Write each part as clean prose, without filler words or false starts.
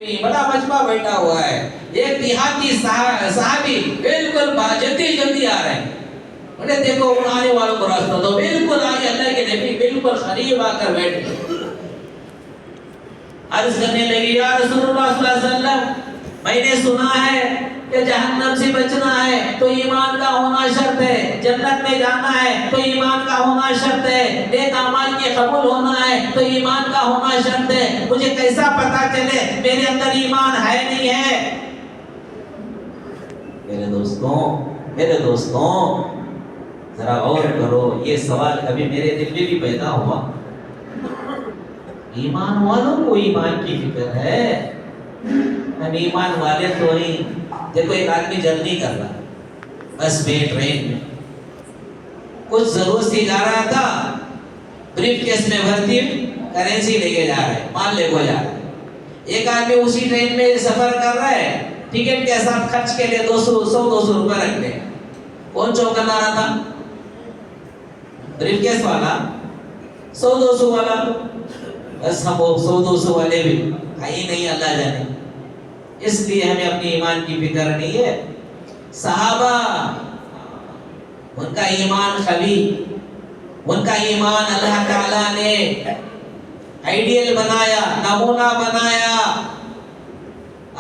بڑا مجمع بیٹھا ہوا ہے. ایک دیہاتی صحابی بالکل جلدی آ رہے ہیں. انہیں دیکھو ان آنے والوں کو راستہ دو. بالکل آگے اللہ کے نبی بالکل قریب آ کر بیٹھ گئے. عرض کرنے لگی یا رسول اللہ صلی اللہ علیہ وسلم میں نے سنا ہے کہ جہنم سے بچنا ہے تو ایمان کا ہونا شرط ہے, جنت میں جانا ہے تو ایمان کا ہونا شرط ہے, نیک اعمال کے قبول ہونا ہے تو ایمان کا ہونا شرط ہے. مجھے کیسا پتا چلے میرے اندر ایمان ہے نہیں ہے؟ میرے دوستوں ذرا غور کرو, یہ سوال کبھی میرے دل میں بھی پیدا ہوا. ایمان والوں کو ایمان کی فکر ہے, ہم ایمان والے تو ہی. دیکھو ایک آدمی جرنی کر رہا بس میں ٹرین میں کچھ ضرورت سے جا رہا تھا, بریف کیس میں بھرتی کرنسی لے کے جا رہا ہے, مال لے کو جا رہا ہے. ایک آدمی اسی ٹرین میں سفر کر رہا ہے, ٹکٹ کے ساتھ خرچ کے لیے 200 روپے رکھ لے. کون چوکنا رہا تھا؟ بریف کیس والا, 100-200 والا. بس ہم 100-200 والے بھی ہی نہیں, اللہ جانے. اس لیے ہمیں اپنی ایمان کی فکر نہیں ہے. صحابہ ان کا ایمان قوی, ان کا ایمان اللہ تعالیٰ نے آئیڈیل بنایا, نمونہ بنایا.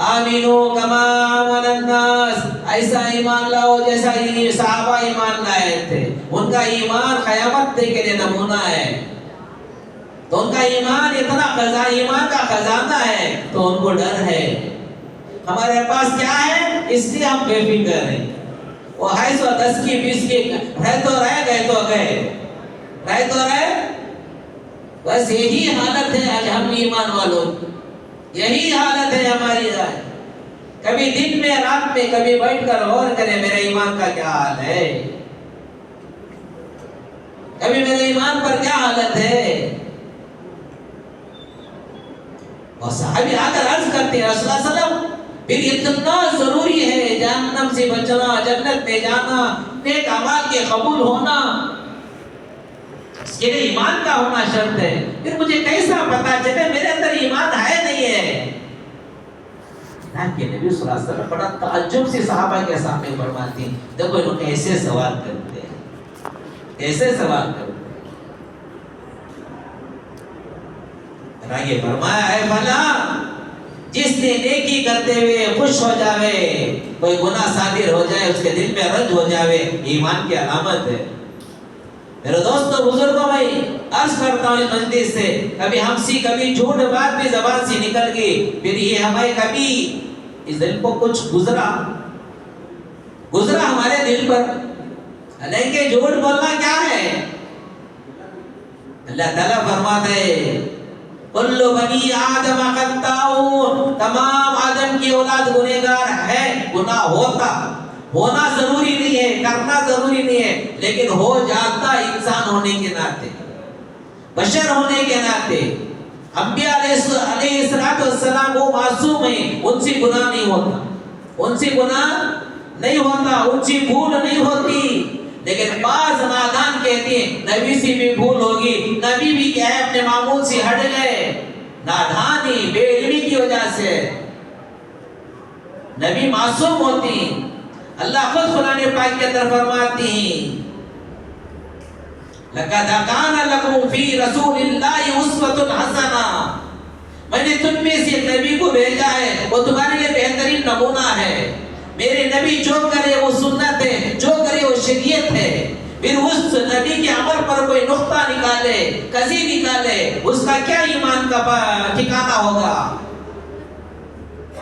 آمینو کما آمن الناس, ایسا ایمان لاؤ جیسا صحابہ ایمان لائے تھے. ان کا ایمان قیامت کے لیے نمونہ ہے. تو ان کا ایمان اتنا ایمان کا خزانہ ہے تو ان کو ڈر ہے. ہمارے پاس کیا ہے اس لیے ہم بے فکر ہیں. وہ ہے 10 کی 20 کی رہ تو رہ, گئے تو گئے, رہ تو رہ. بس یہی حالت ہے آج ہم ایمان والوں, یہی حالت ہے ہماری. کبھی دن میں رات میں کبھی بیٹھ کر غور کریں میرے ایمان کا کیا حال ہے, کبھی میرے ایمان پر کیا حالت ہے. اور صحابی آ کر عرض کرتے ہیں رسول اللہ صلی اللہ علیہ وسلم پھر اتنا ضروری ہے جہنم سے بچنا, جنت میں جانا, نیک اعمال کے قبول ہونا, اس کے لیے ایمان کا ہونا شرط ہے. پھر مجھے کیسا پتا چلے میرے اندر ایمان ہے نہیں ہے؟ کہ نبی صلی اللہ علیہ وسلم بڑا تعجب سے صحابہ کے سامنے فرماتے ہیں, دیکھو انہوں ایسے سوال کرتے ہیں, ایسے سوال کرتے ہیں. یہ فرمایا ہے بھلا جس نے نیکی کرتے ہوئے خوش ہو جاوے, کوئی گناہ صادر ہو جائے اس کے دل میں رنج ہو جاوے, ایمان کی علامت ہے. میرے دوستو بزرگوں بھائی عرض کرتا ہوں اس مجلس سے, کبھی ہم سی کبھی جھوٹ بات بھی زبان سے نکل گئی, پھر یہ ہمیں کبھی اس دل کو کچھ گزرا ہمارے دل پر, لیکن جھوٹ بولنا کیا ہے؟ اللہ تعالیٰ فرماتا ہے کل بنی آدم خطاؤون, تمام آدم کی اولاد گنہگار ہے. گناہ ہونا ضروری نہیں ہے, کرنا ضروری نہیں ہے, لیکن ہو جاتا انسان ہونے کے ناطے, بشر ہونے کے ناطے. انبیاء علیہ السلام وہ معصوم ہیں, ان سے گناہ نہیں ہوتا, ان سے بھول نہیں ہوتی. لیکن بعض نادان کہتے ہیں نبی سے بھی بھول ہوگی. نبی بھی کیا ہے اپنے معمول سے ہٹ گئے, نادانی بے علمی کی وجہ سے. نبی معصوم ہوتی ہیں. اللہ خود قرآن پاک کے اندر فرماتی ہیں لَقَدْ كَانَ لَكُمْ فِي رَسُولِ اللَّهِ أُسْوَةٌ حَسَنَةٌ, میں نے تم میں سے ایک نبی کو بھیجا ہے, وہ تمہارے لیے بہترین نمونہ ہے. میرے نبی جو کرے وہ سنت ہے, جو کرے وہ شریعت ہے. پھر اس نبی کے عمل پر کوئی نقطہ نکالے, کزی نکالے, اس کا کیا ایمان کا ٹھکانہ ہوگا؟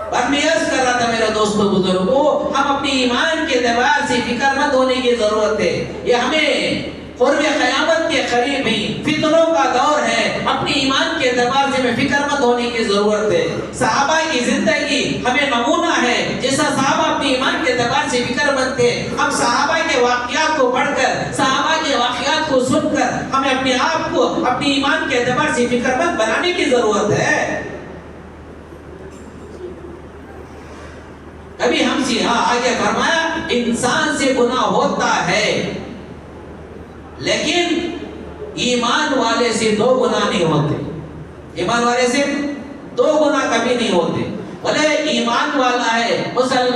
اور میں عرض کر رہا تھا میرے دوستوں بزرگوں, ہم اپنی ایمان کے اعتبار سے فکر مند ہونے کی ضرورت ہے. یہ ہمیں قرب قیامت کے قریب ہی فتنوں کا دور ہے, اپنی ایمان کے اعتبار سے ہمیں فکر مند ہونے کی ضرورت ہے. صحابہ کی زندگی ہمیں نمونہ ہے, جیسا صحابہ اپنی ایمان کے اعتبار سے فکر مند تھے. ہم صحابہ کے واقعات کو پڑھ کر, صحابہ کے واقعات کو سن کر ہمیں اپنے آپ کو اپنی ایمان کے اعتبار سے فکر مند بنانے کی ضرورت ہے. کبھی ہم سے آگے فرمایا انسان سے گناہ ہوتا ہے, لیکن ایمان والے سے 2 گناہ نہیں ہوتے. ایمان والے سے 2 گناہ کبھی نہیں ہوتے. ایمان والا ہے مسلمان